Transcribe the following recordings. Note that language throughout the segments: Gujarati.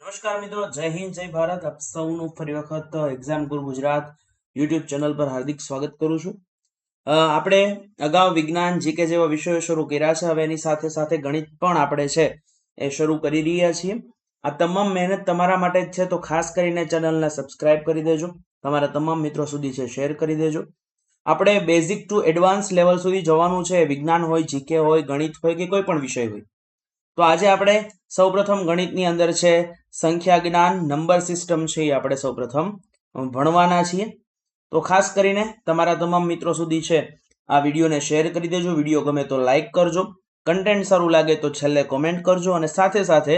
નમસ્કાર મિત્રો, જય હિન્દ, જય ભારત. આપ સૌનું ફરી વખત એક્ઝામ ગુરુ ગુજરાત યુટ્યુબ ચેનલ પર હાર્દિક સ્વાગત કરું છું. આપણે અગાઉ વિજ્ઞાન જીકે જેવા વિષયો શરૂ કર્યા છે. હવે એની સાથે સાથે ગણિત પણ આપણે છે એ શરૂ કરી રહ્યા છીએ. આ તમામ મહેનત તમારા માટે જ છે, તો ખાસ કરીને ચેનલને સબસ્ક્રાઇબ કરી દેજો, તમારા તમામ મિત્રો સુધી છે શેર કરી દેજો. આપણે બેઝિક ટુ એડવાન્સ લેવલ સુધી જવાનું છે. વિજ્ઞાન હોય, જીકે હોય, ગણિત હોય કે કોઈ પણ વિષય હોય. તો આજે આપણે સૌપ્રથમ ગણિતની અંદર છે સંખ્યા જ્ઞાન, નંબર સિસ્ટમ છે એ આપણે સૌપ્રથમ ભણવાના છીએ. તો ખાસ કરીને તમારા તમામ મિત્રો સુધી છે આ વિડીયોને શેર કરી દેજો. વિડીયો ગમે તો લાઈક કરજો, કન્ટેન્ટ સારું લાગે તો છેલ્લે કોમેન્ટ કરજો, અને સાથે સાથે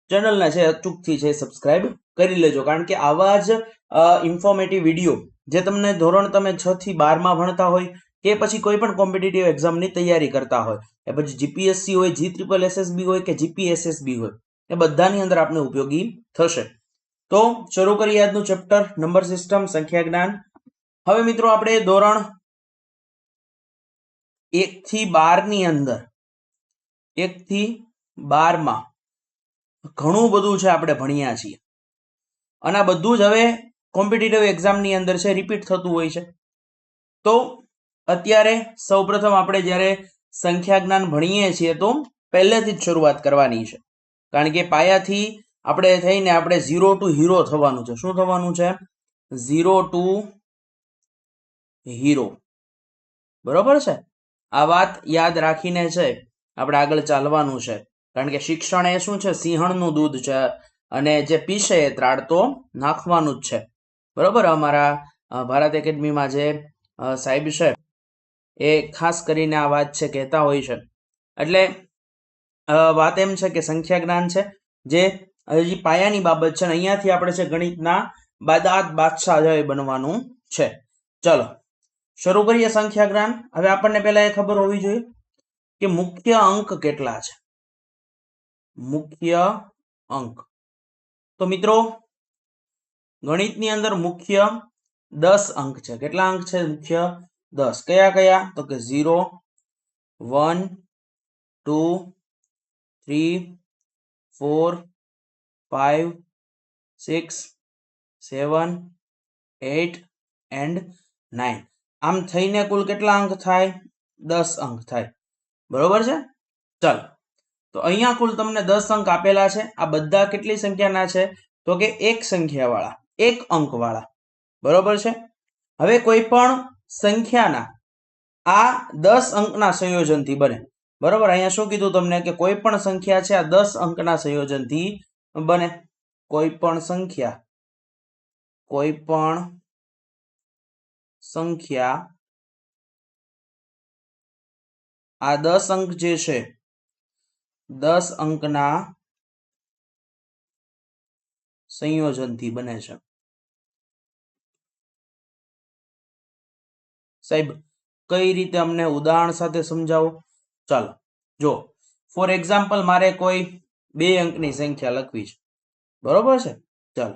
ચેનલને છે અચૂકથી છે સબસ્ક્રાઇબ કરી લેજો. કારણ કે આવા જ ઇન્ફોર્મેટિવ વિડીયો જે તમને ધોરણ તમે 6 થી 12માં ભણતા હોય કે પછી કોઈ પણ કોમ્પિટિટિવ એક્ઝામની તૈયારી કરતા હોય, એ પછી જીપીએસસી હોય, GSSB હોય કે GPSSB હોય, એ બધાની અંદર આપને ઉપયોગી થશે. તો શરૂ કરીએ આજનું ચેપ્ટર નંબર સિસ્ટમ, સંખ્યા જ્ઞાન. હવે મિત્રો આપણે ધોરણ 1 થી 12 ની અંદર 1 થી 12 માં ઘણું બધું છે આપણે ભણ્યા છીએ, અને આ બધું જ હવે કોમ્પિટિટિવ એક્ઝામની અંદર છે રિપીટ થતું હોય છે. તો અત્યારે સૌપ્રથમ આપણે જ્યારે સંખ્યા જ્ઞાન ભણીએ છીએ તો પહેલેથી જ શરૂઆત કરવાની છે, કારણ કે પાયાથી આપણે થઈને આપણે 0 ટુ હીરો થવાનું છે. શું થવાનું છે? 0 ટુ હીરો. બરોબર છે? આ વાત યાદ રાખીને છે આપણે આગળ ચાલવાનું છે, કારણ કે શિક્ષણ એ શું છે? સિંહણનું દૂધ છે, અને જે પીશે એ ત્રાડ તો નાખવાનું જ છે. બરોબર? અમારા ભારત એકેડમીમાં જે સાહેબ છે એ ખાસ કરીને આ વાત છે કહેતા હોય છે. એટલે વાત એમ છે કે સંખ્યા જ્ઞાન છે જે હજી પાયાની બાબત છે, અને અહીંયાથી આપણે છે ગણિતના બાદાત બાદશાહ બનવાનું છે. ચલો શરૂ કરીએ સંખ્યા જ્ઞાન. હવે આપણને પહેલા એ ખબર હોવી જોઈએ કે મુખ્ય અંક કેટલા છે. મુખ્ય અંક, તો મિત્રો ગણિતની અંદર મુખ્ય 10 અંક છે. કેટલા અંક છે? મુખ્ય 10. કયા કયા? તો કે 0, 1, 2, 3, 4, 5, 6, 7, 8 and 9. આમ થઈને કુલ કેટલા અંક થાય? 10 અંક થાય. બરોબર છે? ચાલો, તો અહીંયા કુલ તમને 10 અંક આપેલા છે. આ બધા કેટલી સંખ્યાના છે? તો કે એક સંખ્યા વાળા, એક અંક વાળા. બરોબર છે? હવે કોઈ પણ સંખ્યાના આ 10 અંકના સંયોજનથી બને. બરોબર? અહીંયા શું કીધું તમને? કે કોઈ પણ સંખ્યા છે આ 10 અંકના સંયોજનથી બને. કોઈ પણ સંખ્યા આ 10 અંક જે છે 10 અંકના સંયોજનથી બને છે. સાહેબ કઈ રીતે? અમને ઉદાહરણ સાથે સમજાવો. ચાલો જો, ફોર એક્ઝામ્પલ મારે કોઈ 2 અંકની સંખ્યા લખવી છે. બરોબર છે? ચાલો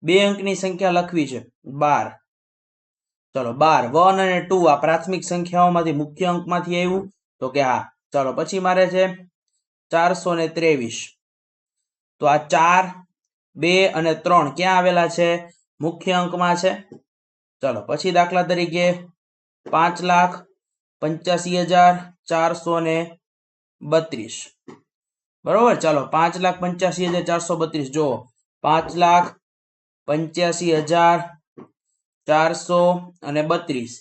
2 અંકની સંખ્યા લખવી છે 12. ચલો 12, 1 અને 2 આ પ્રાથમિક સંખ્યાઓમાંથી મુખ્ય અંકમાંથી આવ્યું, તો કે હા. ચાલો પછી મારે છે 423. તો આ 4, 2 અને 3 ક્યાં આવેલા છે? મુખ્ય અંકમાં છે. ચલો પછી દાખલા તરીકે 5,85,432. બરોબર? ચાલો 5,85,432. જો 5,85,432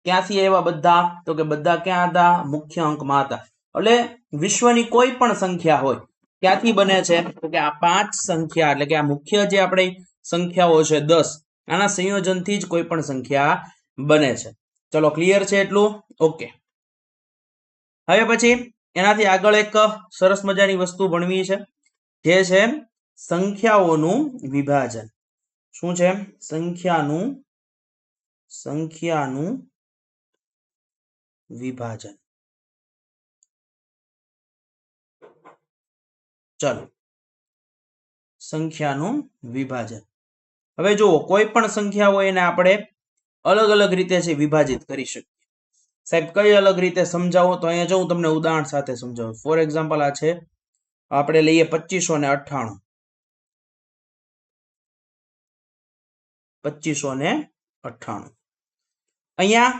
ક્યાંથી આવ્યા બધા? તો કે બધા ક્યાં હતા? મુખ્ય અંકમાં હતા. એટલે વિશ્વની કોઈ પણ સંખ્યા હોય ક્યાંથી બને છે? તો કે આ 5 સંખ્યા, એટલે કે આ મુખ્ય જે આપણે સંખ્યાઓ છે 10, આના સંયોજનથી જ કોઈ પણ સંખ્યા બને છે. ચલો ક્લિયર છે એટલું? ઓકે. હવે પછી એનાથી આગળ એક સરસ મજાની વસ્તુ ભણવી છે, જે છે સંખ્યાઓનું વિભાજન. શું છે? સંખ્યાનું વિભાજન. ચલો સંખ્યાનું વિભાજન. હવે જુઓ, કોઈ પણ સંખ્યા હોય એને આપણે અલગ અલગ રીતે છે વિભાજિત કરી શકીએ. સાહેબ કઈ અલગ રીતે? સમજાવો. તો અહીંયા જો હું તમને ઉદાહરણ સાથે સમજાવું. ફોર એક્ઝામ્પલ આ છે, આપણે લઈએ 2598. 2598. અહીંયા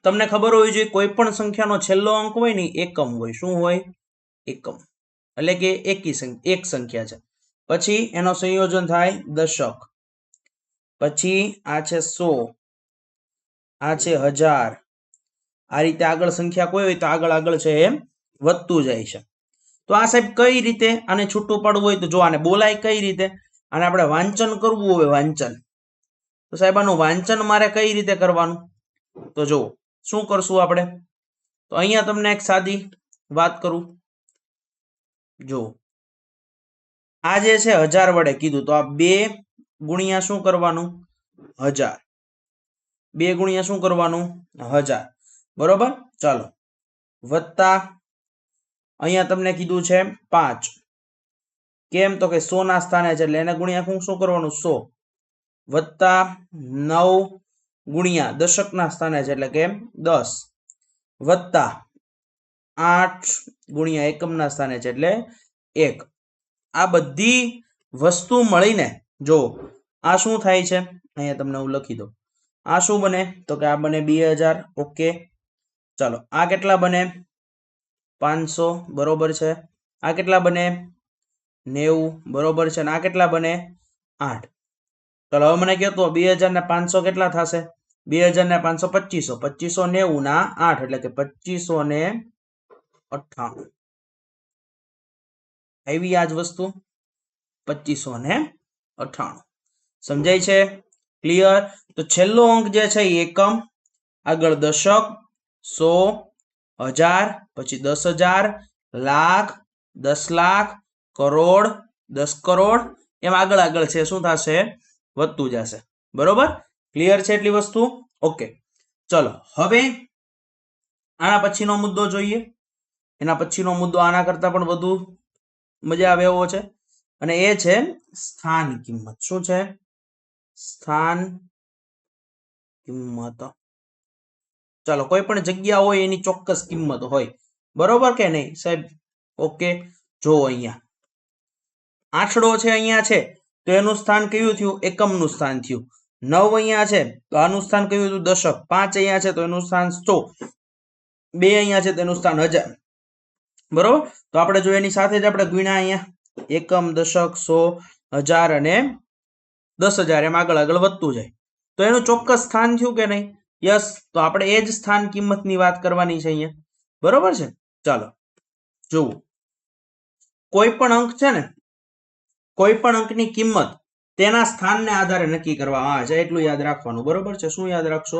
તમને ખબર હોવી જોઈએ કોઈ પણ સંખ્યાનો છેલ્લો અંક હોય ને એકમ હોય. શું હોય? એકમ. એટલે કે એક સંખ્યા છે. પછી એનો સંયોજન થાય દશક, પછી આ છે 100, આ છે 1000. આ રીતે આગળ સંખ્યા કોઈ હોય તો આગળ છે એમ વધતું જાય છે. તો આ સાહેબ કઈ રીતે આને છૂટું પાડવું હોય તો જો આને બોલાય કઈ રીતે, અને આપણે વાંચન કરવું હોય વાંચન, તો સાહેબ આનું વાંચન મારે કઈ રીતે કરવાનું? તો જો શું કરશું આપણે? તો અહીંયા તમને એક સાદી વાત કરું. જો આ જે છે 1000 વડે કીધું તો આ 2 ગુણ્યા શું કરવાનું? 1000. 2 ગુણ્યા શું કરવાનું? 1000. બરોબર. ચાલો વત્તા અહીંયા તમને કીધું છે 5. કેમ? તો કે 100 ના સ્થાને છે એટલે એને ગુણ્યા શું કરવાનું? 100. વત્તા 9 ગુણ્યા દશક ના સ્થાને છે એટલે કે 10. વત્તા 8 ગુણ્યા એકમ ના સ્થાને છે એટલે 1. આ બધી વસ્તુ મળીને જો આ શું થાય છે? અહીંયા તમને હું લખી દઉં. આ શું બને? તો કે આ બને 2000. ઓકે. ચાલો આ કેટલા બને? 500. બરોબર છે. આ કેટલા બને? 90. બરોબર છે. અને આ કેટલા બને? 8. ચાલો હવે મને કહો તો 2000 ને 500 કેટલા થશે? 2000 ને 500 2500. 2590 ના 8 એટલે કે 2598. આવી આ જ વસ્તુ 2598. સમજાય છે? ક્લિયર? તો છેલ્લો અંક જે છે એ એકમ, આગળ દશક, 100, 1000, પછી 10,000, લાખ, 10 લાખ, કરોડ, 10 કરોડ, એમ આગળ છે શું થશે? વધતું જશે. બરોબર? ક્લિયર છે એટલી વસ્તુ? ઓકે. ચલો હવે આના પછીનો મુદ્દો જોઈએ. એના પછીનો મુદ્દો આના કરતા પણ વધુ મજા આવે એવો છે, અને એ છે સ્થાન કિંમત. શું છે? સ્થાન કિંમત. ચાલો કોઈ પણ જગ્યા હોય એની ચોક્કસ કિંમત હોય. બરોબર કે નહીં સાહેબ? ઓકે. જો અહીંયા આઠડો છે, અહીંયા છે તો એનું સ્થાન કયું થયું? એકમનું સ્થાન થયું. 9 અહીંયા છે તો આનું સ્થાન કયું હતું? દશક. 5 અહીંયા છે તો એનું સ્થાન 100. 2 અહીંયા છે તો એનું સ્થાન 1000. બરોબર? તો આપણે જો એની સાથે જ આપણે ગુણ્યા અહીંયા એકમ, દશક, 100, 1000 અને 10,000 એમ આગળ વધતું જાય તો એનું ચોક્કસ સ્થાન થયું કે નહીં? યસ. તો આપણે એ જ સ્થાન કિંમતની વાત કરવાની છે અહીંયા. બરોબર છે? ચાલો જુઓ, કોઈ પણ અંક છે ને, કોઈ પણ અંકની કિંમત તેના સ્થાનને આધારે નક્કી કરવામાં આવે છે. એટલું યાદ રાખવાનું. બરોબર છે? શું યાદ રાખશો?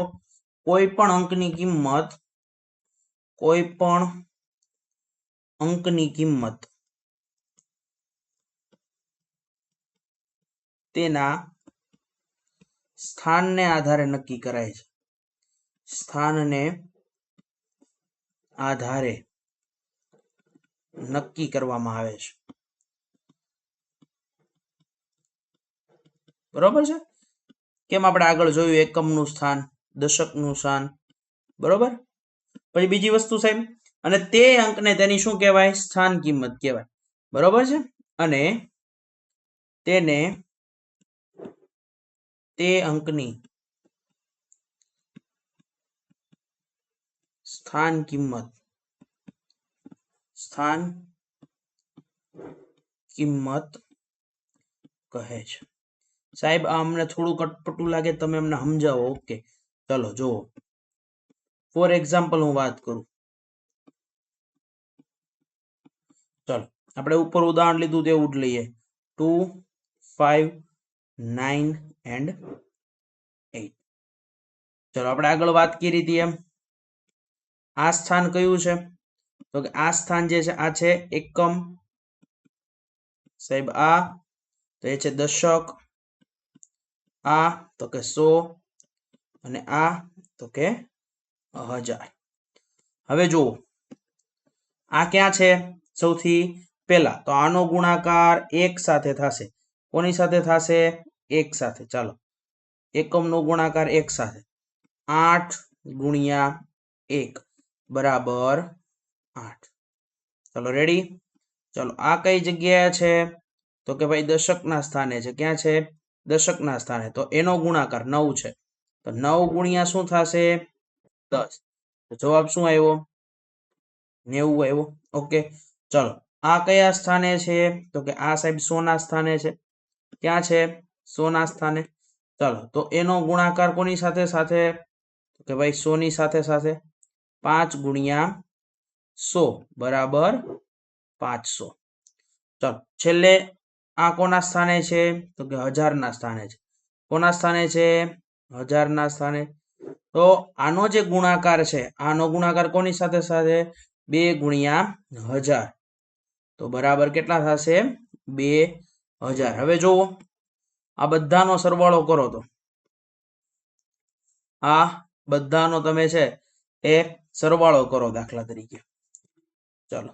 કોઈ પણ અંકની કિંમત, કોઈ પણ અંકની કિંમત તેના સ્થાનને આધારે નક્કી કરાય છે. સ્થાનને આધારે નક્કી કરવામાં આવે છે. બરોબર છે? કેમ આપણે આગળ જોયું એકમનું સ્થાન, દશકનું સ્થાન. બરોબર? પછી બીજી વસ્તુ સાહેબ, અને તે અંકને તેની શું કહેવાય? સ્થાન કિંમત કહેવાય. બરોબર છે? અને તેને તે અંકની સ્થાન કિંમત કહે છે. સાહેબ આ અમને થોડું કટપટું લાગે, તમે અમને સમજાવો. ઓકે. ચલો જુઓ, ફોર એક્ઝામ્પલ હું વાત કરું. ચલો આપણે ઉપર ઉદાહરણ લીધું તેવું જ લઈએ. 2, 5, 9 and 8. ચલો આપણે આગળ વાત કરી હતી એમ આ સ્થાન કયું છે? તો કે આ સ્થાન જે છે આ છે એકમ. સાહેબ આ તો એ છે દશક, આ તો કે 100, અને આ તો કે 1000. હવે જુઓ આ ક્યાં છે? સૌથી પહેલા તો આનો ગુણાકાર 1 સાથે થશે. કોની સાથે થશે? 1 સાથે. ચાલો એકમનો ગુણાકાર 1 સાથે. 8 ગુણ્યા 1 બરાબર 8. ચાલો રેડી? ચાલો આ કઈ જગ્યાએ છે? તો કે ભાઈ દશકના સ્થાને છે. ક્યાં છે? દશકના સ્થાને, તો એનો ગુણાકાર 9 છે, તો 9 ગુણ્યા શું થશે 10, તો જવાબ શું આવ્યો 90 આવ્યો. ઓકે, ચલો આ કયા સ્થાને છે, તો કે આ સાહેબ 100 ના સ્થાને છે. ક્યાં છે 100 ના સ્થાને. ચલો તો એનો ગુણાકાર કોની સાથે સાથે, તો કે ભાઈ 100 ની સાથે સાથે 5 ગુણ્યા 100 બરાબર 500. ચલો છેલ્લે આ કોના સ્થાને છે, તો કે 1000 ના સ્થાને છે. કોના સ્થાને છે 1000 ના સ્થાને. તો આનો જે ગુણાકાર છે, આનો ગુણાકાર કોની સાથે સાથે 2 ગુણ્યા 1000, તો બરાબર કેટલા થશે 2000. હવે જુઓ આ બધાનો સરવાળો કરો, તો આ બધાનો તમે છે એ સરવાળો કરો દાખલા તરીકે. ચાલો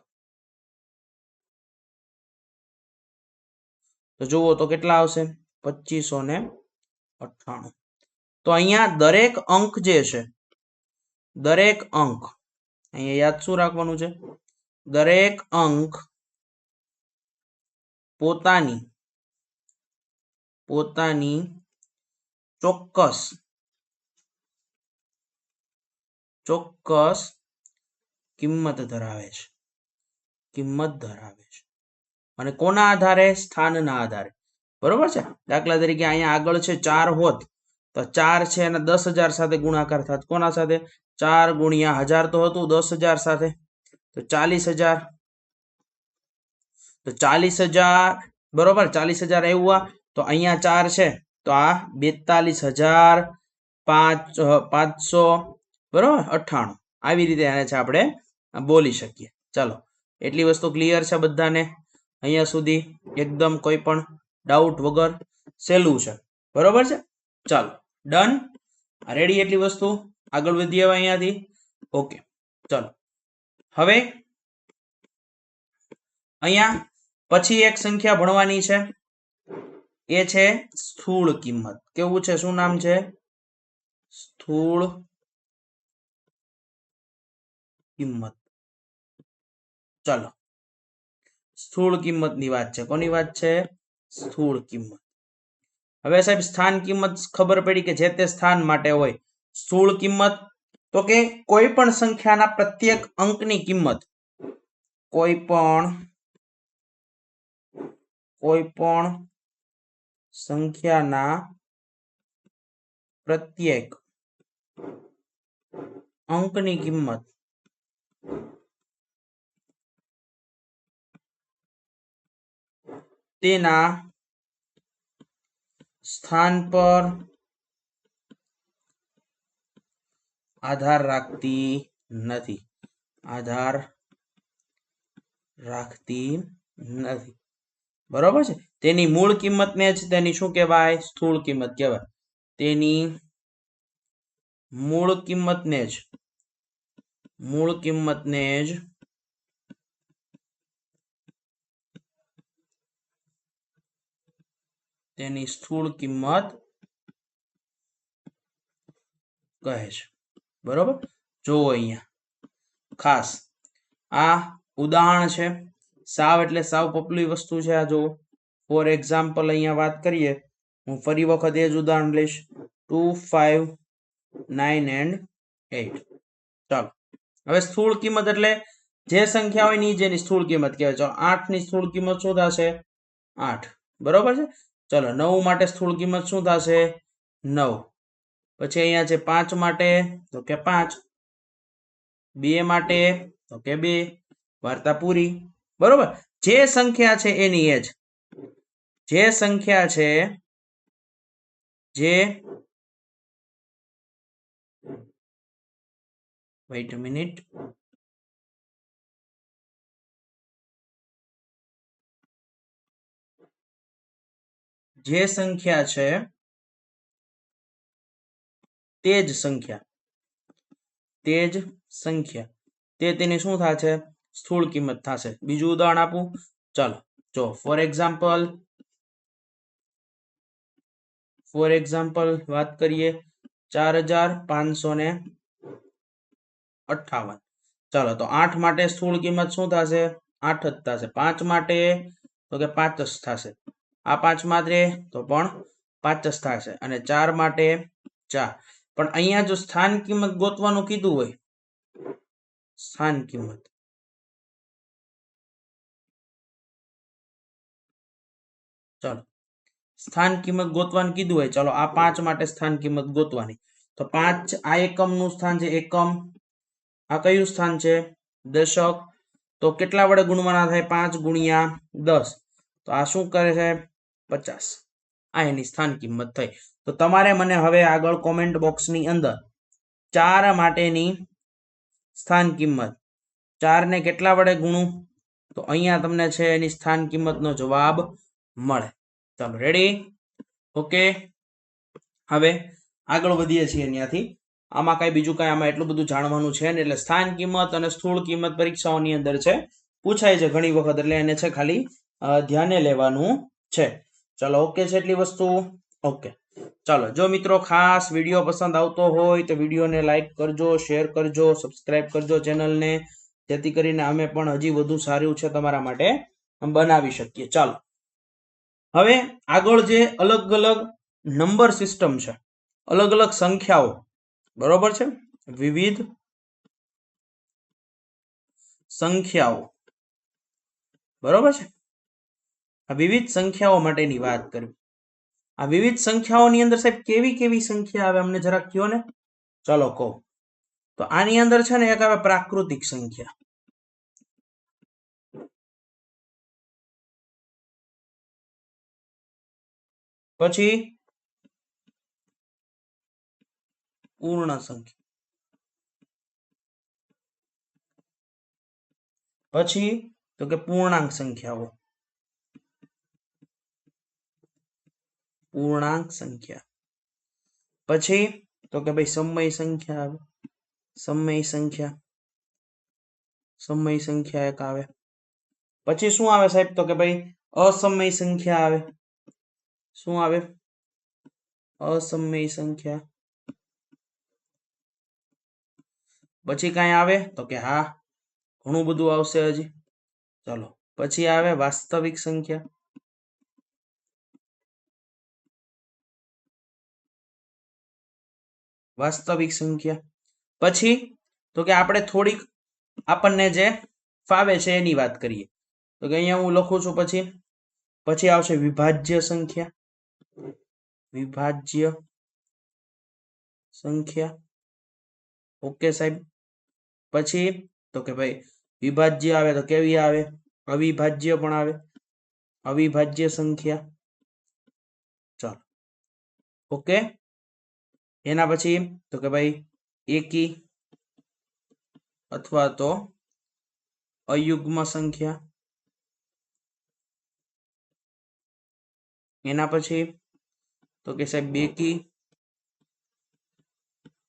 તો જુઓ તો કેટલા આવશે 2598. તો અહીંયા દરેક અંક જે છે, દરેક અંક અહીંયા યાદ શું રાખવાનું છે, દરેક અંક પોતાની ચોક્કસ કિંમત ધરાવે છે, અને કોના આધારે, સ્થાનના આધારે. બરોબર છે. દાખલા તરીકે અહીંયા આગળ છે 4 હોત, તો 4 છે અને 10,000 સાથે ગુણાકાર થાત. કોના સાથે 4 ગુણ્યા 1000 તો હતું 10,000 સાથે, તો 40,000. તો 40,000 બરોબર, 40,000 આવ્યું. તો અહીંયા 4 છે, તો આ 42,500 બરોબર 98. આવી રીતે આને છે આપણે બોલી શકીએ. ચાલો એટલી વસ્તુ ક્લિયર છે બધાને અહીંયા સુધી, એકદમ કોઈ પણ ડાઉટ વગર સહેલું છે. બરોબર છે. ચાલો ડન, રેડી. એટલી વસ્તુ આગળ વધીએ હવે અહીંયાથી. ઓકે ચાલો હવે અહીંયા પછી એક સંખ્યા ભણવાની છે, એ છે સ્થૂળ કિંમત. કેવું છે, શું નામ છે, સ્થૂળ કિંમત. ચાલો સ્થૂળ કિંમતની વાત છે. કોની વાત છે, સ્થૂળ કિંમત. હવે સાહેબ સ્થાન કિંમત ખબર પડી કે જે તે સ્થાન માટે હોય. સ્થૂળ કિંમત તો કે કોઈ પણ સંખ્યાના પ્રત્યેક અંકની કિંમત, કોઈ પણ સંખ્યાના પ્રત્યેક અંકની કિંમત તેના સ્થાન પર આધાર રાખતી નથી. બરોબર છે. તેની મૂળ કિંમતને જ તેની શું કહેવાય, સ્થૂળ કિંમત કહેવાય. તેની મૂળ કિંમતને જ તેની સ્થૂળ કિંમત કહે છે. બરોબર. જોવો અહીંયા ખાસ આ ઉદાહરણ છે. સાવ એટલે સાવ પપલી વસ્તુ છે. આ જોવો ફોર એક્ઝામ્પલ અહીંયા વાત કરીએ, હું ફરી વખત એ જ ઉદાહરણ લઈશ 2, 5, 9 and 8. ચાલો હવે સ્થૂળ કિંમત એટલે જે સંખ્યા હોય ની જેની સ્થૂળ કિંમત કહેવાય. ચાલો 8 ની સ્થૂળ કિંમત શું થશે 8. બરોબર છે. ચલો 9 માટે સ્થૂળ કિંમત શું થશે 9. પછી અહીંયા છે 5 માટે, તો કે 5. 2 માટે, તો કે 2. વાર્તા પૂરી. બરોબર. જે સંખ્યા છે એની એ જ, જે સંખ્યા છે વેઇટ અ મિનિટ, જે સંખ્યા છે તે જ સંખ્યા તે તેની શું થશે સ્થૂળ કિંમત થશે. બીજું ઉદાહરણ આપું. ચાલો જો ફોર એક્ઝામ્પલ વાત કરીએ 4,558. ચાલો તો 8 માટે સ્થૂળ કિંમત શું થશે 8 જ થશે. 5 માટે તો કે 5 જ થશે. આ 5 માટે તો પણ 5 જ થશે અને 4 માટે 4. પણ અહીંયા જો સ્થાન કિંમત ગોતવાનું કીધું હોય, સ્થાન કિંમત, ચાલો સ્થાન કિંમત ગોતવાનું કીધું હોય, ચાલો આ 5 માટે સ્થાન કિંમત ગોતવાની, તો 5 આ એકમનું સ્થાન છે, એકમ. આ કયું સ્થાન છે? દશક. તો કેટલા વડે ગુણવાના થાય? 5 ગુણ્યા 10. તો આ શું કરે છે? 50. આ એની સ્થાન કિંમત થઈ. તો તમારે મને હવે આગળ કોમેન્ટ બોક્સની અંદર 4 માટેની સ્થાન કિંમત, 4 ને કેટલા વડે ગુણું? તો અહીંયા તમને છે એની સ્થાન કિંમતનો જવાબ મળે. ચાલો રેડી? ઓકે, હવે આગળ વધીએ છીએ ત્યાંથી. આમાં કઈ બીજું કઈ આમાં એટલું બધું જાણવાનું છે ને, એટલે સ્થાન કિંમત અને સ્થૂળ કિંમત પરીક્ષાઓની અંદર છે, પૂછાય છે ઘણી વખત, એટલે એને છે ખાલી ધ્યાને લેવાનું છે. ચાલો ઓકે છે એટલી વસ્તુ? ઓકે. ચાલો, જો મિત્રો ખાસ વિડીયો પસંદ આવતો હોય તો વિડીયોને લાઈક કરજો, શેર કરજો, સબસ્ક્રાઇબ કરજો ચેનલને, જેથી કરીને અમે પણ હજી વધુ સારું છે તમારા માટે બનાવી શકીએ. ચાલો હવે આગળ જે અલગ અલગ નંબર સિસ્ટમ છે, અલગ અલગ સંખ્યાઓ, બરોબર છે, વિવિધ સંખ્યાઓ, બરોબર છે, આ વિવિધ સંખ્યાઓ માટેની વાત કરવી. આ વિવિધ સંખ્યાઓની અંદર સાહેબ કેવી કેવી સંખ્યા આવે અમને જરાક કહો ને. ચાલો કહો. તો આની અંદર છે ને એક આવે પ્રાકૃતિક સંખ્યા, પછી પૂર્ણ સંખ્યા, પછી તો કે પૂર્ણાંક સંખ્યાઓ, પૂર્ણાંક સંખ્યા, પછી તો કે ભાઈ સમય સંખ્યા આવે, સમય સંખ્યા, સમય સંખ્યા એક આવે. પછી શું આવે સાહેબ? તો કે ભાઈ અસમય સંખ્યા આવે. શું આવે? અસમય સંખ્યા. પછી કઈ આવે? તો કે હા, ઘણું બધું આવશે હજી. ચાલો પછી આવે વાસ્તવિક સંખ્યા, વાસ્તવિક સંખ્યા. પછી તો કે આપણે થોડીક આપણને જે ફાવે છે એની વાત કરીએ, તો કે અહીંયા હું લખું છું. પછી આવશે વિભાજ્ય સંખ્યા, વિભાજ્ય સંખ્યા. ઓકે સાહેબ. પછી તો કે ભાઈ વિભાજ્ય આવે તો કેવી આવે? અવિભાજ્ય પણ આવે, અવિભાજ્ય સંખ્યા. ચાલો ઓકે. એના પછી તો કે ભાઈ એકી અથવા તો અયુગ્મ સંખ્યા. એના પછી તો કે સાહેબ બેકી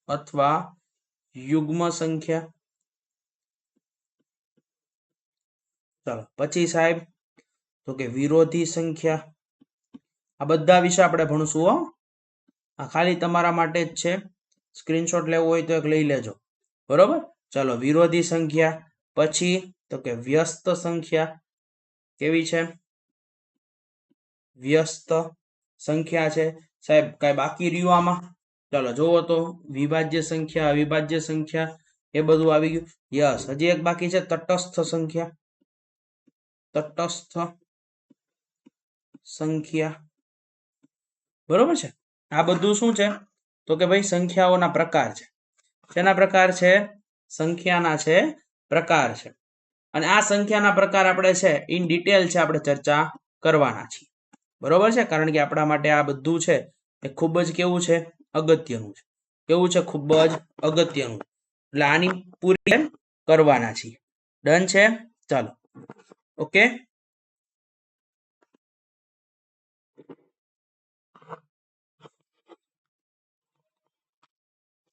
અથવા યુગ્મ સંખ્યા. ચાલો પછી સાહેબ તો કે વિરોધી સંખ્યા. આ બધા વિશે આપણે ભણશું હો. આ ખાલી તમારા માટે જ છે, સ્ક્રીનશોટ લેવો હોય તો એક લઈ લેજો, બરોબર. ચાલો વિરોધી સંખ્યા. પછી તો કે વ્યસ્ત સંખ્યા. કેવી છે? વ્યસ્ત સંખ્યા છે સાહેબ. કઈ બાકી રહ્યું આમાં? ચાલો જોવો તો વિભાજ્ય સંખ્યા, અવિભાજ્ય સંખ્યા, એ બધું આવી ગયું. યસ, હજી એક બાકી છે તટસ્થ સંખ્યા, તટસ્થ સંખ્યા, બરોબર છે. આ બધું શું છે? તો કે ભાઈ સંખ્યાઓના પ્રકાર છે. શેના પ્રકાર છે? સંખ્યાના છે પ્રકાર છે. અને આ સંખ્યાના પ્રકાર આપણે છે ઇન ડિટેલ છે આપણે ચર્ચા કરવાના છીએ, બરોબર છે. કારણ કે આપણા માટે આ બધું છે એ ખૂબ જ કેવું છે? અગત્યનું છે. કેવું છે? ખૂબ જ અગત્યનું. એટલે આની પૂરી કરવાના છીએ. ડન છે? ચાલો ઓકે.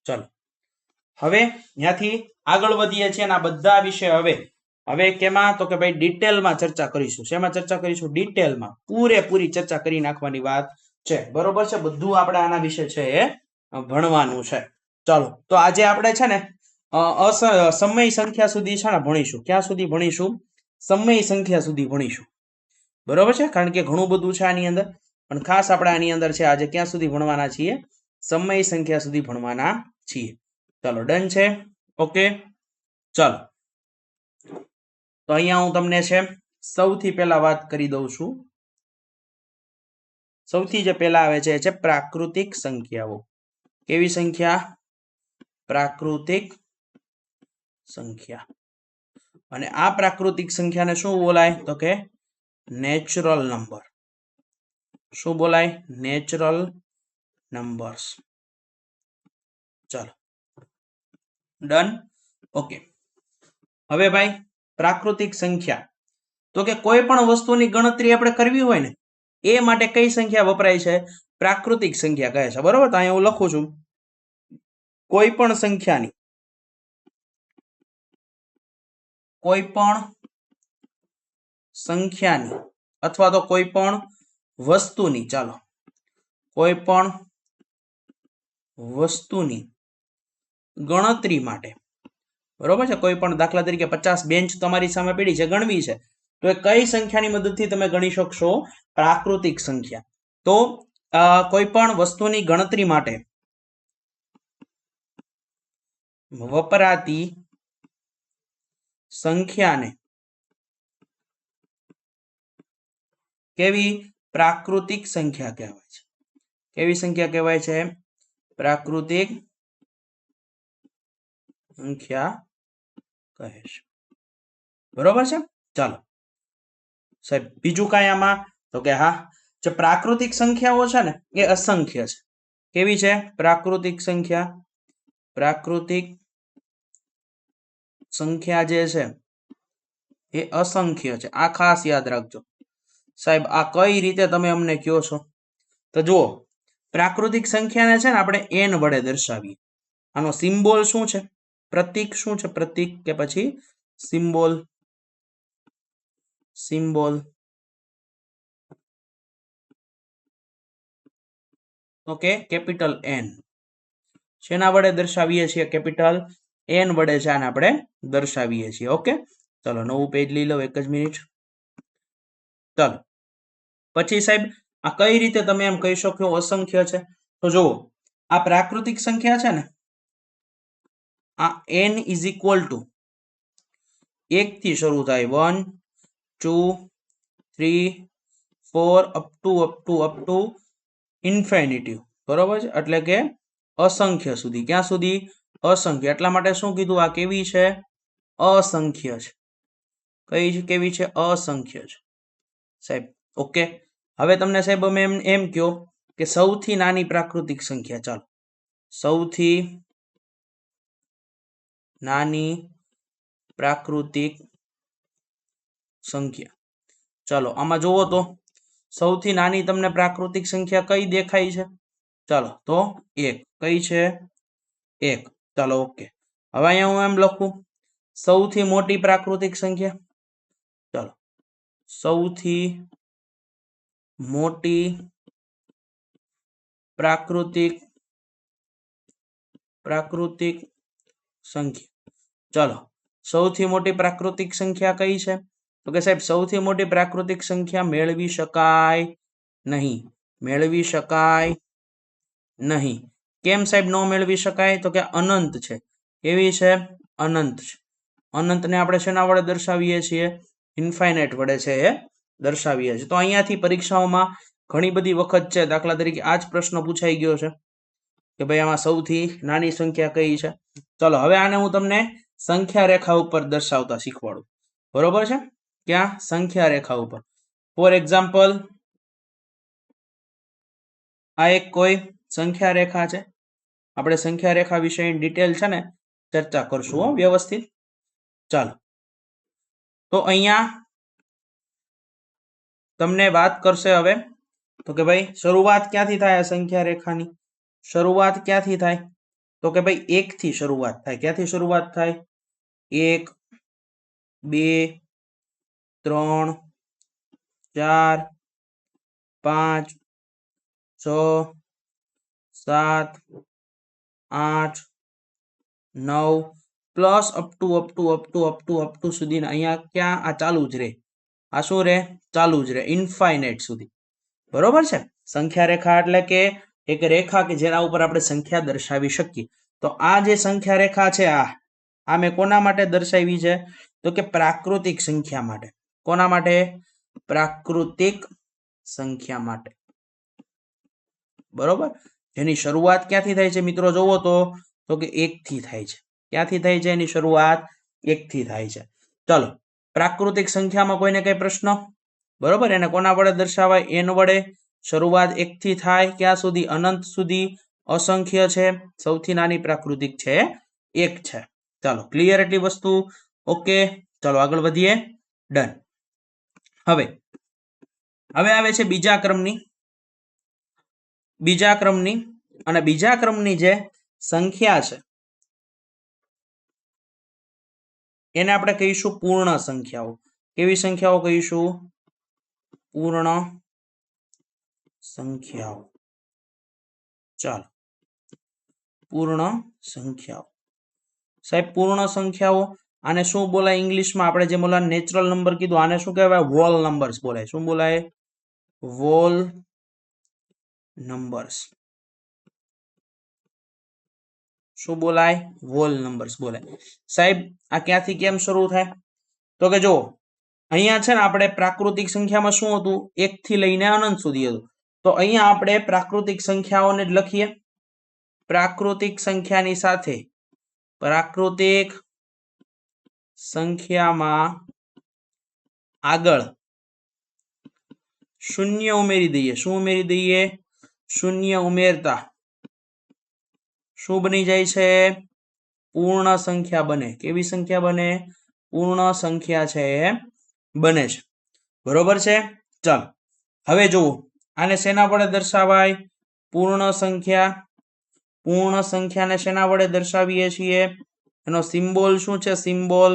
ચાલો હવે ત્યાંથી આગળ વધીએ છીએ અને આ બધા વિશે હવે કેમાં? તો કે ભાઈ ડિટેલમાં ચર્ચા કરીશું. શેમાં ચર્ચા કરીશું? ડિટેલમાં પૂરેપૂરી ચર્ચા કરી નાખવાની વાત છે, બરોબર છે. બધું આપણે આના વિશે છે એ ભણવાનું છે. ચાલો તો આજે આપણે છે ને સમય સંખ્યા સુધી છે ને ભણીશું. ક્યાં સુધી ભણીશું? સમય સંખ્યા સુધી ભણીશું, બરોબર છે. કારણ કે ઘણું બધું છે આની અંદર. પણ ખાસ આપણે આની અંદર છે આજે ક્યાં સુધી ભણવાના છીએ? સમય સંખ્યા સુધી ભણવાના છીએ. ચાલો ડન છે. ઓકે ચાલો તો અહીંયા હું તમને છે સૌથી પહેલા વાત કરી દઉં છું. સૌથી જે પહેલા આવે છે પ્રાકૃતિક સંખ્યાઓ. કેવી સંખ્યા? પ્રાકૃતિક સંખ્યા. અને આ પ્રાકૃતિક સંખ્યાને શું બોલાય? તો કે નેચરલ નંબર. શું બોલાય? Natural numbers. ચાલો ડન. ઓકે હવે ભાઈ પ્રાકૃતિક સંખ્યા તો કે કોઈ પણ વસ્તુની ગણતરી આપણે કરવી હોય ને એ માટે કઈ સંખ્યા વપરાય છે? પ્રાકૃતિક સંખ્યા કહે છે. બરોબર, તો અહીંયા હું લખું છું કોઈ પણ સંખ્યાની અથવા તો કોઈ પણ વસ્તુની, ચાલો કોઈ પણ વસ્તુની ગણતરી માટે, બરોબર છે, કોઈ પણ દાખલા તરીકે 50 બેન્ચ તમારી સામે પડી છે, ગણવી છે, તો એ કઈ સંખ્યાની મદદથી તમે ગણી શકશો? પ્રાકૃતિક સંખ્યા. તો કોઈ પણ વસ્તુની ગણતરી માટે વપરાતી સંખ્યાને કેવી? પ્રાકૃતિક સંખ્યા કહેવાય છે. કેવી સંખ્યા કહેવાય છે? પ્રાકૃતિક સંખ્યા કહે છે. બરોબર છે. ચાલો સાહેબ બીજું કઈ આમાં? તો કે હા, જે પ્રાકૃતિક સંખ્યાઓ છે ને એ અસંખ્ય છે. કેવી છે? પ્રાકૃતિક સંખ્યા. પ્રાકૃતિક સંખ્યા જે છે એ અસંખ્ય છે. આ ખાસ યાદ રાખજો સાહેબ. આ કઈ રીતે તમે અમને કહો છો? તો જુઓ, પ્રાકૃતિક સંખ્યાને છે ને આપણે n વડે દર્શાવીએ. આનો સિમ્બોલ શું છે? પ્રતીક શું છે? પ્રતીક કે પછી symbol? Symbol okay, capital N. શેના વડે દર્શાવીએ છીએ? કેપિટલ N વડે છે આને આપણે દર્શાવીએ છીએ. ઓકે ચલો નવું પેજ લઈ લો, એક જ મિનિટ. ચાલો પછી સાહેબ આ કઈ રીતે તમે એમ કહી શકો અસંખ્ય છે? તો જુઓ, આ પ્રાકૃતિક સંખ્યા છે ને, આ n ઇઝ ઇક્વલ ટુ 1 થી શરૂ થાય, 1 2 3 4 અપ ટુ ઇન્ફિનિટી. બરોબર છે, એટલે કે અસંખ્ય સુધી. ક્યાં સુધી? અસંખ્ય. એટલા માટે શું કીધું? આ કેવી છે? અસંખ્ય છે. કઈ કેવી છે? અસંખ્ય છે સાહેબ. ઓકે હવે તમને સાહેબ અમે એમ કહો કે સૌથી નાની પ્રાકૃતિક સંખ્યા. ચાલો સૌથી નાની પ્રાકૃતિક સંખ્યા. ચાલો આમાં જુઓ તો સૌથી નાની તમને પ્રાકૃતિક સંખ્યા કઈ દેખાય છે? ચાલો તો 1. કઈ છે? 1. ચાલો ઓકે. હવે અહીંયા હું એમ લખું સૌથી મોટી પ્રાકૃતિક સંખ્યા. ચાલો સૌથી મોટી પ્રાકૃતિક સંખ્યા. ચાલો સૌથી મોટી પ્રાકૃતિક સંખ્યા કઈ છે? તો કે સાહેબ સૌથી મોટી પ્રાકૃતિક સંખ્યા મેળવી શકાય નહીં. મેળવી શકાય નહીં. કેમ સાહેબ ન મેળવી શકાય? તો કે અનંત છે. કેવી છે? અનંત છે. અનંતને આપણે શેના વડે દર્શાવીએ છીએ? ઇન્ફાઇનાઇટ વડે છે એ દર્શાવીએ છીએ. તો અહીંયાથી પરીક્ષાઓમાં ઘણી બધી વખત છે, દાખલા તરીકે આ જ પ્રશ્ન પૂછાઈ ગયો છે કે ભાઈ આમાં સૌથી નાની સંખ્યા કઈ છે? ચલો હવે આને હું તમને સંખ્યા રેખા ઉપર દર્શાવતા શીખવાડું. બરોબર છે? ક્યાં? સંખ્યા રેખા ઉપર. ફોર એક્ઝામ્પલ આ એક કોઈ સંખ્યા રેખા છે. આપણે સંખ્યા રેખા વિશે ડિટેલ છે ને ચર્ચા કરશું વ્યવસ્થિત. ચાલો તો અહીંયા તમને વાત કરશે હવે તો કે ભાઈ શરૂઆત ક્યાંથી થાય? આ સંખ્યા રેખાની શરૂઆત ક્યાંથી થાય? તો કે ભાઈ 1 થી શરૂઆત થાય. ક્યાંથી શરૂઆત થાય? 1 2 3 4 5 6 7 8 9 પ્લસ અપ ટુ સુધી. અહીંયા ક્યાં? આ ચાલુ જ રહે. આ શું રહે? ચાલુ જ રહે ઇન્ફાઇનાઇટ સુધી. બરોબર છે? સંખ્યા રેખા એટલે કે એક રેખા કે જેના ઉપર આપણે સંખ્યા દર્શાવી શકીએ. તો આ જે સંખ્યા રેખા છે આ મેં કોના માટે દર્શાવી છે? તો કે પ્રાકૃતિક સંખ્યા માટે. કોના માટે? પ્રાકૃતિક સંખ્યા માટે. બરોબર. જેની શરૂઆત ક્યાંથી થાય છે મિત્રો? જોવો તો કે 1 થી થાય છે. ક્યાંથી થાય છે એની શરૂઆત? 1 થી થાય છે. ચલો, પ્રાકૃતિક સંખ્યામાં કોઈને કઈ પ્રશ્ન? બરોબર. એને કોના વડે દર્શાવાય? n વડે. શરૂઆત 1 થી થાય ક્યાં સુધી? અનંત સુધી. અસંખ્ય છે. સૌથી નાની પ્રાકૃતિક છે 1 છે. ચાલો, ક્લિયર એટલી વસ્તુ? ઓકે, ચાલો આગળ વધીએ. ડન. હવે આવે છે બીજા ક્રમની અને બીજા ક્રમની જે સંખ્યા છે એને આપણે કહીશું પૂર્ણ સંખ્યાઓ. કેવી સંખ્યાઓ કહીશું? પૂર્ણ સંખ્યાઓ. ચાલો, પૂર્ણ સંખ્યાઓ. સાહેબ, પૂર્ણ સંખ્યાઓ આને શું બોલાય ઇંગ્લિશમાં? આપણે જે બોલા નેચરલ નંબર કીધું, આને શું કહેવાય? વોલ નંબર્સ બોલાય. શું બોલાય? Wall numbers. શું બોલાય? વોલ નંબર્સ બોલાય. સાહેબ, આ ક્યાંથી કેમ શરૂ થાય? તો કે જો અહીંયા છે ને, આપણે પ્રાકૃતિક સંખ્યામાં શું હતું? 1 થી લઈને અનંત સુધી હતું. તો અહીંયા આપણે પ્રાકૃતિક સંખ્યાઓને જ લખીએ. પ્રાકૃતિક સંખ્યાની સાથે પ્રાકૃતિક સંખ્યામાં આગળ શૂન્ય ઉમેરી દઈએ. શું ઉમેરી દઈએ? શૂન્ય ઉમેરતા શું બની જાય છે? પૂર્ણ સંખ્યા બને. કેવી સંખ્યા બને? પૂર્ણ સંખ્યા છે બને છે. બરોબર છે. ચાલો, હવે જુઓ, આને શેના વડે દર્શાવાય? પૂર્ણ સંખ્યા. પૂર્ણ સંખ્યાને શેના વડે દર્શાવીએ છીએ? એનો સિમ્બોલ શું છે? સિમ્બોલ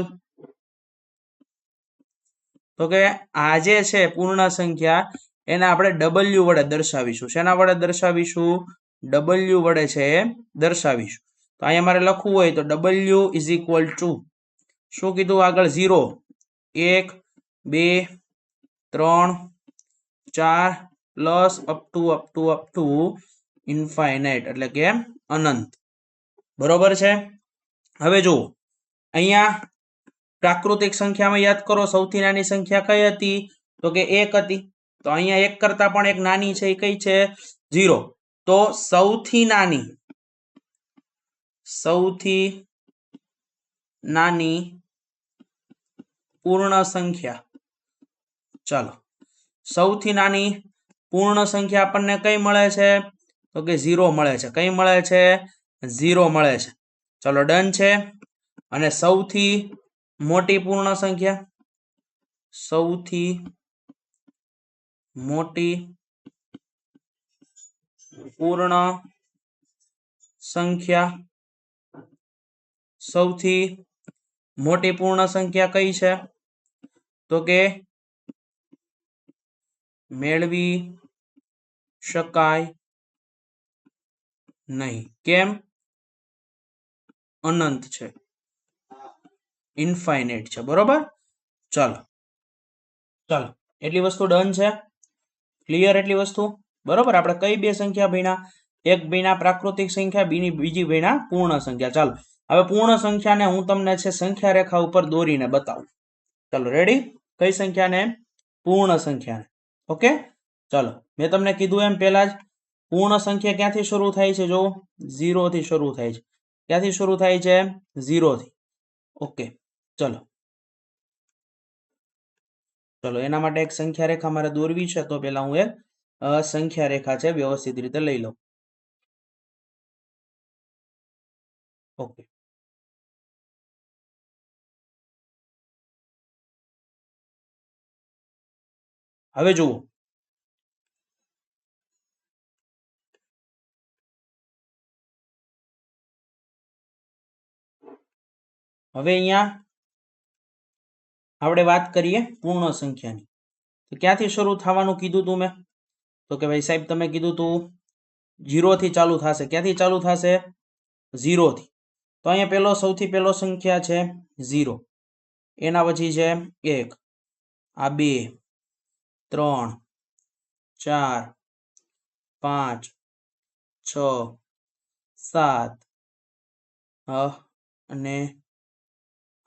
તો કે આ જે છે પૂર્ણ સંખ્યા, એને આપણે W વડે દર્શાવીશું. શેના વડે દર્શાવીશું? W વડે છે દર્શાવીશું. તો અહીંયા મારે લખવું હોય તો W ઇઝ ઇક્વલ ટુ શું કીધું આગળ? 0, 1, 2, 3, 4 પ્લસ અપ ટુ ઇન્ફાઇનાઇટ એટલે કે અનંત. બરોબર છે. હવે જુઓ, અહીંયા પ્રાકૃતિક સંખ્યામાં યાદ કરો, સૌથી નાની સંખ્યા કઈ હતી? તો કે 1 હતી. તો અહીંયા 1 કરતા પણ એક નાની છે, એ કઈ છે? 0. તો સૌથી નાની પૂર્ણ સંખ્યા. ચાલો, સૌથી નાની પૂર્ણ સંખ્યા આપણને કઈ મળે છે? તો કે 0 મળે છે. કઈ મળે છે? 0 મળે છે. ચલો, ડન છે. અને સૌથી મોટી પૂર્ણ સંખ્યા, સૌથી મોટી પૂર્ણ સંખ્યા, સૌથી મોટી પૂર્ણ સંખ્યા કઈ છે? તો કે મેળવી શકાય નહીં. કેમ? અનંત છે, ઇન્ફાઇનાઇટ છે. બરોબર. ચાલો, એટલી વસ્તુ ડન છે. ક્લિયર એટલી વસ્તુ? બરોબર. આપણે કઈ બે સંખ્યા ભણ્યા? એક ભણ્યા પ્રાકૃતિક સંખ્યા, બીજી ભણ્યા પૂર્ણ સંખ્યા. ચાલો, હવે પૂર્ણ સંખ્યાને હું તમને છે સંખ્યા રેખા ઉપર દોરીને બતાવું. ચાલો, રેડી? કઈ સંખ્યાને? પૂર્ણ સંખ્યાને. ઓકે, ચાલો, મેં તમને કીધું એમ પહેલા જ પૂર્ણ સંખ્યા ક્યાંથી શરૂ થાય છે? જો 0 થી શરૂ થાય છે. ક્યાંથી શરૂ થાય છે? 0 થી. ઓકે, ચલો, એના માટે એક સંખ્યા રેખા મારે દોરવી છે. તો પેલા હું એક સંખ્યા રેખા છે વ્યવસ્થિત રીતે લઈ લઉં. ઓકે, હવે જુઓ, હવે અહીંયા આપણે વાત કરીએ પૂર્ણ સંખ્યાની. તો ક્યાંથી શરૂ થવાનું કીધું તું મેં? તો કે ભાઈ સાહેબ, તમે કીધું તું 0 થી ચાલુ થશે. ક્યાંથી ચાલુ થશે? 0 થી. તો અહીંયા સૌથી પહેલો સંખ્યા છે 0. એના પછી છે 1, આ 2, 3, 4, 5 6 7 અને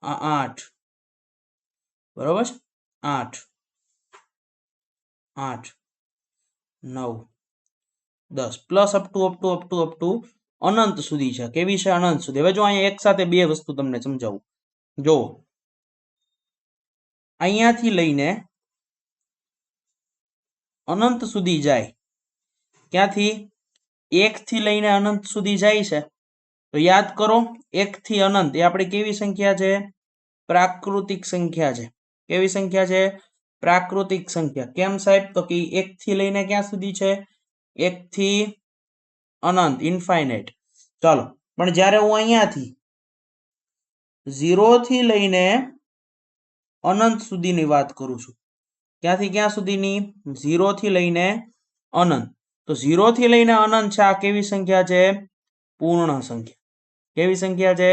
8 બરોબર છે 8 8 9 10 પ્લસ અપ ટુ અનંત સુધી છે કેવી છે અનંત સુધી હવે જો અહીંયા એક સાથે બે વસ્તુ તમને સમજાવું જો અહીંયાથી લઈને અનંત સુધી જાય ક્યાંથી 1 થી લઈને અનંત સુધી જાય છે તો યાદ કરો 1 થી અનંત એ આપણી કેવી સંખ્યા છે પ્રાકૃતિક સંખ્યા છે કેવી સંખ્યા છે પ્રાકૃતિક સંખ્યા કેમ સાહેબ તો કે 1 થી લઈને ક્યાં સુધી છે 1 થી અનંત ઇન્ફાઇનાઇટ ચાલો પણ જ્યારે હું અહીંયાથી 0 થી લઈને અનંત સુધીની વાત કરું છું ક્યાંથી ક્યાં સુધીની 0 થી લઈને અનંત તો 0 થી લઈને અનંત છે આ કેવી સંખ્યા છે પૂર્ણ સંખ્યા કેવી સંખ્યા છે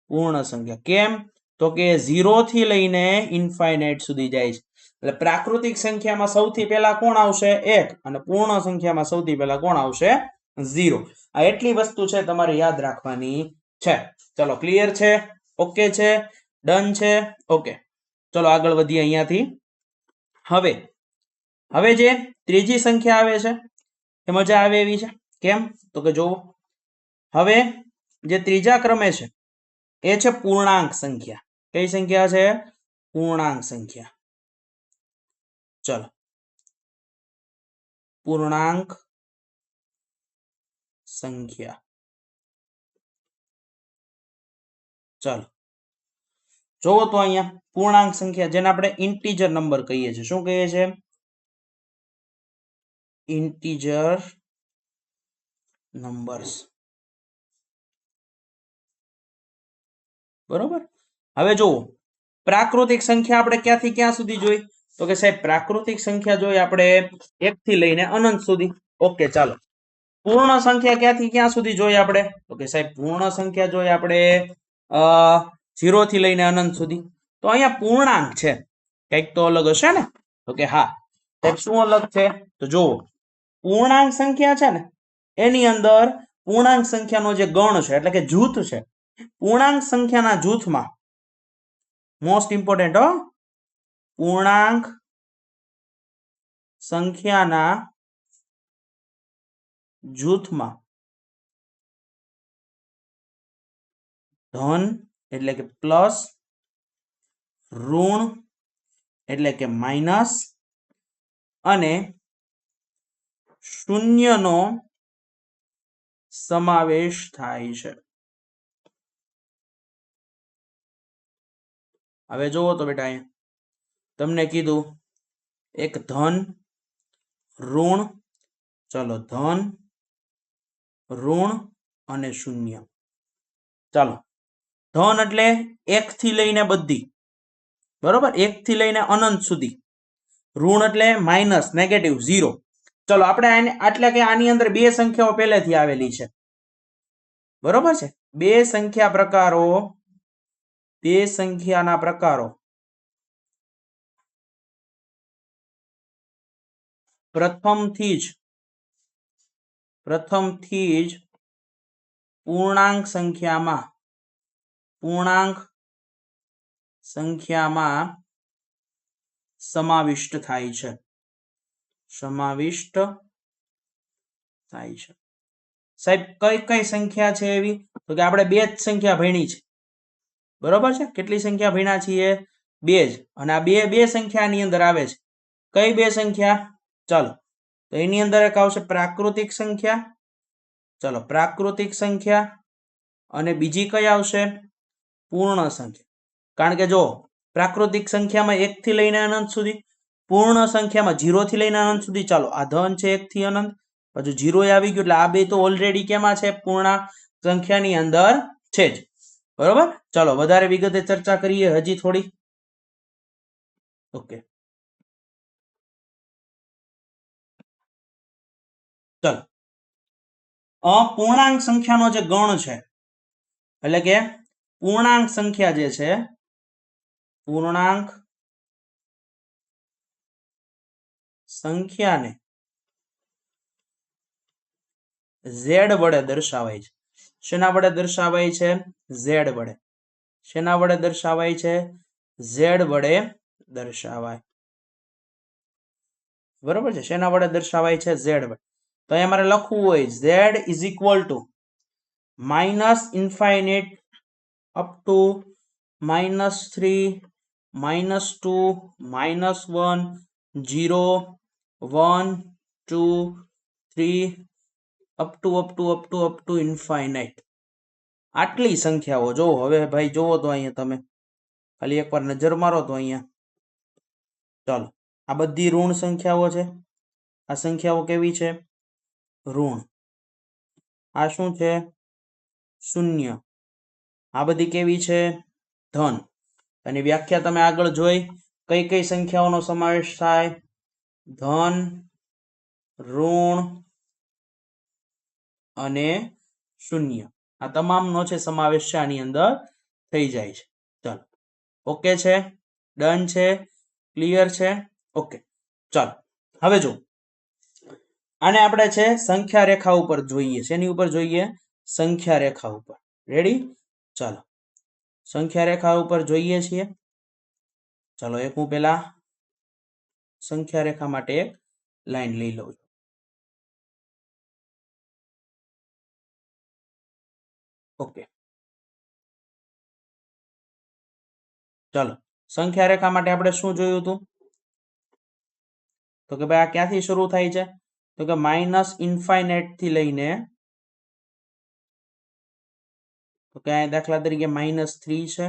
પૂર્ણ સંખ્યા કેમ તો કે 0 થી લઈને ઇન્ફાઇનાઇટ સુધી જાય છે એટલે પ્રાકૃતિક સંખ્યામાં સૌથી પહેલા કોણ આવશે 1 અને પૂર્ણ સંખ્યામાં સૌથી પહેલા કોણ આવશે 0 આ એટલી વસ્તુ છે તમારે યાદ રાખવાની છે ચલો ક્લિયર છે ઓકે છે ડન છે ઓકે ચલો આગળ વધીએ અહીંયાથી હવે જે ત્રીજી સંખ્યા આવે છે એ મજા આવે એવી છે કેમ તો કે જો હવે જે ત્રીજા ક્રમે છે એ છે પૂર્ણાંક સંખ્યા કઈ સંખ્યા છે પૂર્ણાંક સંખ્યા ચલો પૂર્ણાંક સંખ્યા ચાલો જોવો તો અહીંયા પૂર્ણાંક સંખ્યા જેને આપણે ઇન્ટીજર નંબર કહીએ છીએ શું કહીએ છીએ ઇન્ટીજર નંબર્સ બરોબર હવે જુઓ પ્રાકૃતિક સંખ્યા આપણે ક્યાંથી ક્યાં સુધી જોઈ તો કે સાહેબ પ્રાકૃતિક સંખ્યા જોઈ આપણે 1 થી લઈને અનંત સુધી ઓકે ચાલો પૂર્ણ સંખ્યા ક્યાંથી ક્યાં સુધી જોઈ આપણે તો કે સાહેબ પૂર્ણ સંખ્યા જોઈ આપણે 0 થી લઈને અનંત સુધી તો અહીંયા પૂર્ણાંક છે કંઈક તો અલગ હશે ને તો કે હા સાહેબ શું અલગ છે તો જુઓ પૂર્ણાંક સંખ્યા છે ને એની અંદર પૂર્ણાંક સંખ્યાનો જે ગણ છે એટલે કે જૂથ છે પૂર્ણાંક સંખ્યાના જૂથમાં મોસ્ટ ઇમ્પોર્ટન્ટ પૂર્ણાંક સંખ્યાના જૂથમાં ધન એટલે કે પ્લસ ઋણ એટલે કે માઇનસ અને શૂન્યનો સમાવેશ થાય છે હવે જોવો તો બેટા અહીંયા તમને કીધું એક ધન ઋણ ચલો ધન ઋણ અને શૂન્ય ચાલો ધન એટલે 1 થી લઈને બધી બરોબર 1 થી લઈને અનંત સુધી ઋણ એટલે માઇનસ નેગેટિવ 0 ચલો આપણે એટલે કે આની અંદર બે સંખ્યાઓ પહેલેથી આવેલી છે બરોબર છે બે સંખ્યાના પ્રકારો પ્રથમથી જ પૂર્ણાંક સંખ્યામાં સમાવિષ્ટ થાય છે સાહેબ કઈ સંખ્યા છે એવી તો કે આપણે બે જ સંખ્યા ભણી છે બરોબર છે કેટલી સંખ્યા ભણ્યા છીએ બે જ અને આ બે સંખ્યાની અંદર આવે છે કઈ બે સંખ્યા ચાલો તો એની અંદર એક આવશે પ્રાકૃતિક સંખ્યા ચલો પ્રાકૃતિક સંખ્યા અને બીજી કઈ આવશે પૂર્ણ સંખ્યા કારણ કે જો પ્રાકૃતિક સંખ્યામાં 1 થી લઈને અનંત સુધી પૂર્ણ સંખ્યામાં 0 થી લઈને અનંત સુધી ચાલો આ ધન છે 1 થી અનંત પછી 0 આવી ગયું એટલે આ બે તો ઓલરેડી કેમાં છે પૂર્ણ સંખ્યાની અંદર છે જ બરોબર ચાલો વધારે વિગતે ચર્ચા કરીએ હજી થોડી ઓકે ચાલો અપૂર્ણાંક સંખ્યાનો જે ગણ છે એટલે કે પૂર્ણાંક સંખ્યા જે છે પૂર્ણાંક સંખ્યાને ઝેડ વડે દર્શાવાય છે. શેના વડે દર્શાવાય છે? ઝેડ વડે. શેના વડે દર્શાવાય છે? ઝેડ વડે દર્શાવાય. બરોબર છે. શેના વડે દર્શાવાય છે? ઝેડ વડે. તો અહીંયા મારે લખવું હોય Z is equal to minus infinite up to -3 -2 -1 0 1 2 3 up to infinite. આટલી સંખ્યાઓ જોવો. હવે ભાઈ જોવો તો અહીંયા તમે ખાલી એકવાર નજર મારો તો અહીંયા ચાલો આ બધી ઋણ સંખ્યાઓ છે. આ સંખ્યાઓ કેવી છે? ઋણ. આ શું છે? શૂન્ય. આ બધી કેવી છે? ધન. અને વ્યાખ્યા તમે આગળ જોઈ. કઈ કઈ સંખ્યાઓનો સમાવેશ થાય? ધન, ઋણ અને શૂન્ય. આ તમામનો છે સમાવેશ છે આની અંદર થઈ જાય છે. ચાલો ઓકે છે, ડન છે, ક્લિયર છે. ઓકે ચાલો હવે જો આને આપણે છે સંખ્યા રેખા ઉપર જોઈએ. શેની ઉપર જોઈએ? સંખ્યા રેખા ઉપર. રેડી? ચાલો સંખ્યા રેખા ઉપર જોઈએ છીએ. ચાલો એક હું પેલા સંખ્યા રેખા માટે એક લાઈન લઈ લઉં છું. ઓકે ચાલો સંખ્યા રેખા માટે આપણે શું જોયું હતું? તો કે ભાઈ આ ક્યાંથી શરૂ થાય છે? તો કે માઇનસ ઇન્ફાઇનાઇટ થી લઈને તો કે દાખલા તરીકે -3 છે,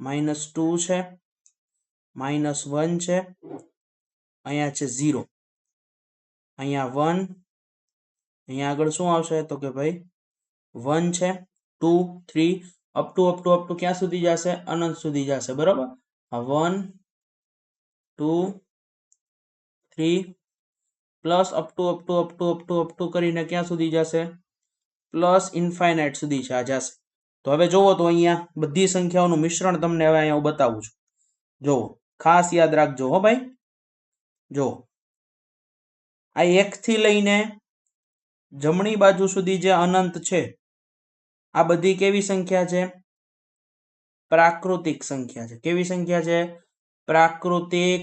-2 છે, -1 છે, અહીંયા છે 0, અહીંયા 1, અહીંયા આગળ શું આવશે? તો કે ભાઈ 1 છે, 2 3 અપ ટુ ક્યાં સુધી જશે? અનંત સુધી જશે. બરોબર? આ 1 2 3 પ્લસ અપ ટુ કરીને ક્યાં સુધી જશે? પ્લસ ઇન્ફાઇનાઇટ સુધી છે આ જશે. તો હવે જોવો તો અહીંયા બધી સંખ્યાઓનું મિશ્રણ તમને હવે અહીંયા હું બતાવું છું. જોવો ખાસ યાદ રાખજો હો ભાઈ. જો આ 1 થી લઈને જમણી બાજુ સુધી જે અનંત છે આ બધી કેવી સંખ્યા છે? પ્રાકૃતિક સંખ્યા છે. કેવી સંખ્યા છે? પ્રાકૃતિક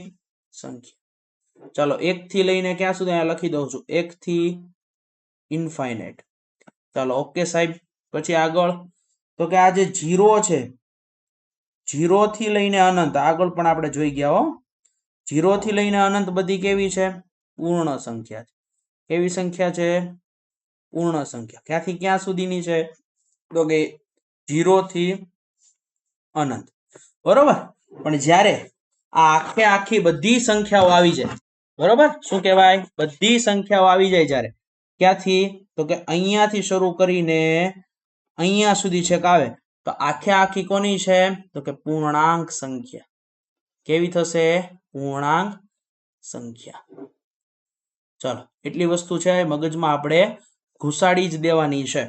સંખ્યા. ચાલો 1 થી લઈને ક્યાં સુધી? અહીંયા લખી દઉં છું 1 થી ઇન્ફાઇનાઇટ. ચાલો ઓકે સાહેબ. પછી આગળ તો કે આ જે 0 છે 0 થી લઈને અનંત આગળ પણ આપણે જોઈ ગયા હો. 0 થી લઈને અનંત બધી કેવી છે? પૂર્ણ સંખ્યા છે. કેવી સંખ્યા છે? પૂર્ણ સંખ્યા. ક્યાંથી ક્યાં સુધીની છે? તો કે 0 થી અનંત. બરોબર? પણ જ્યારે આ આખી બધી સંખ્યાઓ આવી જાય, બરોબર? શું કહેવાય? બધી સંખ્યાઓ આવી જાય જ્યારે ક્યાંથી? તો કે અહીંયાથી શરૂ કરીને અહીંયા સુધી છેક આવે તો આખી કોની છે? તો કે પૂર્ણાંક સંખ્યા. કેવી થશે? પૂર્ણાંક સંખ્યા. ચાલો એટલી વસ્તુ છે મગજમાં આપણે ઘુસાડી જ દેવાની છે.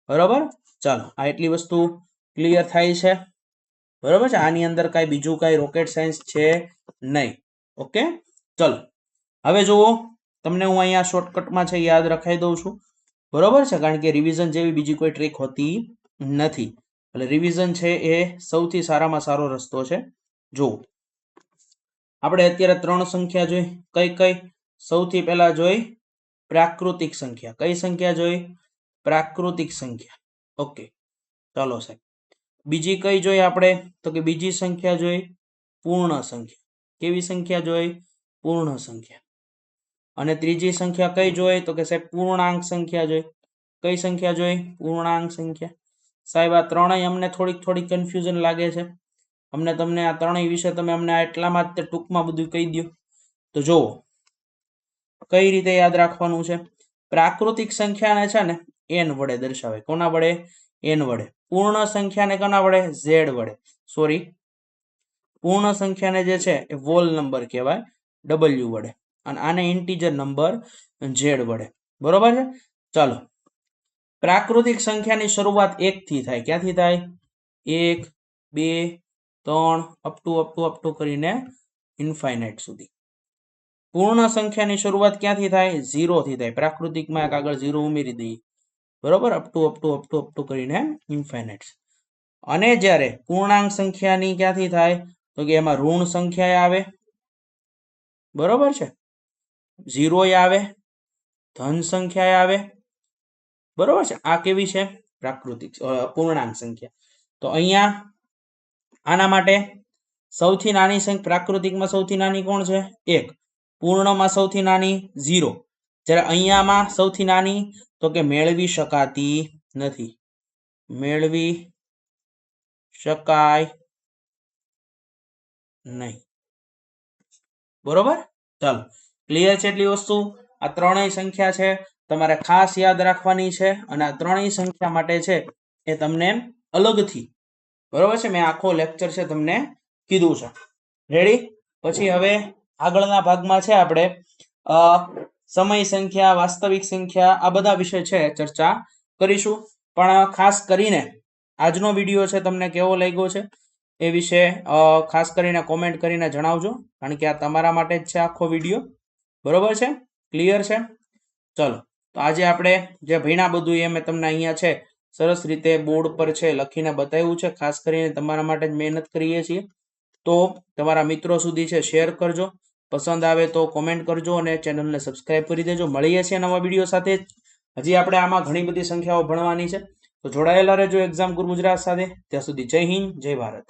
બરોબર? ચાલો આ એટલી વસ્તુ ક્લિયર થાય છે. બરોબર છે? આની અંદર કઈ બીજું કઈ રોકેટ સાયન્સ છે નહીં. ઓકે ચલો હવે જુઓ તમને હું અહીંયા શોર્ટકટમાં છે યાદ રખાઈ દઉં છું. બરોબર છે? કારણ કે રિવિઝન જેવી બીજી કોઈ ટ્રીક હોતી નથી. એટલે રિવિઝન છે એ સૌથી સારામાં સારો રસ્તો છે. જુઓ આપણે અત્યારે 3 સંખ્યા જોઈ. કઈ કઈ? સૌથી પહેલા જોઈ પ્રાકૃતિક સંખ્યા. કઈ સંખ્યા જોઈ? પ્રાકૃતિક સંખ્યા. ઓકે ચાલો સાહેબ. બીજી કઈ જોઈ આપણે? તો કે બીજી સંખ્યા જોઈ પૂર્ણ સંખ્યા. કેવી સંખ્યા જોઈ? પૂર્ણ સંખ્યા. અને ત્રીજી સંખ્યા કઈ જોઈ? તો કે સાહેબ પૂર્ણાંક સંખ્યા જોઈ. કઈ સંખ્યા જોઈ? પૂર્ણાંક સંખ્યા. સાહેબ આ ત્રણેય અમને થોડીક કન્ફ્યુઝન લાગે છે. તમને આ ત્રણેય વિશે તમે અમને એટલામાં જ ટૂંકમાં બધું કહી દો. તો જુઓ કઈ રીતે યાદ રાખવાનું છે? પ્રાકૃતિક સંખ્યાને છે ને n વડે દર્શાવે. કોના વડે? n વડે. પૂર્ણ સંખ્યાને કોના વડે? z વડે. સોરી પૂર્ણ સંખ્યાને જે છે એ વોલ નંબર કહેવાય w વડે અને આને ઇન્ટીજર નંબર z વડે. બરોબર છે? ચાલો પ્રાકૃતિક સંખ્યાની શરૂઆત 1 થી થાય. ક્યાંથી થાય? 1 2 3 અપ ટુ કરીને ઇન્ફાઇનાઇટ સુધી. પૂર્ણ સંખ્યાની શરૂઆત ક્યાંથી થાય? 0 થી થાય. પ્રાકૃતિકમાં એક આગળ 0 ઉમેરી દઈએ, બરોબર, અપ ટુ કરીને ઇન્ફાઇનાઇટ. અને જ્યારે પૂર્ણાંક સંખ્યાની ક્યાંથી થાય? તો કે એમાં ઋણ સંખ્યા આવે, બરોબર છે, 0 આવે, ધન સંખ્યા આવે, બરોબર છે. આ કેવી છે? પ્રાકૃતિક પૂર્ણાંક સંખ્યા. તો અહીંયા આના માટે સૌથી નાની સંખ્યા પ્રાકૃતિકમાં સૌથી નાની કોણ છે? 1. પૂર્ણમાં સૌથી નાની 0. જ્યારે અહીંયામાં સૌથી નાની તો કે મેળવી શકાતી નથી, મેળવી શકાય નહીં, બરોબર. ચાલો, ક્લિયર છે એટલી વસ્તુ? આ ત્રણેય સંખ્યા છે, તમારે ખાસ યાદ રાખવાની છે. અને આ ત્રણેય સંખ્યા માટે છે એ તમને અલગથી, બરોબર છે, મેં આખો લેક્ચર છે તમને કીધું છે. રેડી? પછી હવે આગળના ભાગમાં છે આપણે સમય સંખ્યા, વાસ્તવિક સંખ્યા, આ બધા વિશે છે ચર્ચા કરીશું. પણ ખાસ કરીને આજનો વિડીયો છે તમને કેવો લાગ્યો છે એ વિશે ખાસ કરીને કોમેન્ટ કરીને જણાવજો, કારણ કે આ તમારા માટે જ છે આખો વિડીયો, બરોબર છે? ક્લિયર છે? ચલો, તો આજે આપણે જે ભણ્યા બધું એ મેં તમને અહીંયા છે સરસ રીતે બોર્ડ પર છે લખીને બતાવ્યું છે. ખાસ કરીને તમારા માટે જ મહેનત કરીએ છીએ. તો તમારા મિત્રો સુધી છે શેર કરજો, પસંદ આવે તો કોમેન્ટ કરજો અને ચેનલને સબસ્ક્રાઇબ કરી દેજો. મળીએ છીએ નવા વિડીયો સાથે. હજી આપણે આમાં ઘણી બધી સંખ્યાઓ ભણવાની છે, તો જોડાયેલા રહેજો એક્ઝામ ગુરુ ગુજરાત સાથે. ત્યાં સુધી જય હિન્દ, જય ભારત.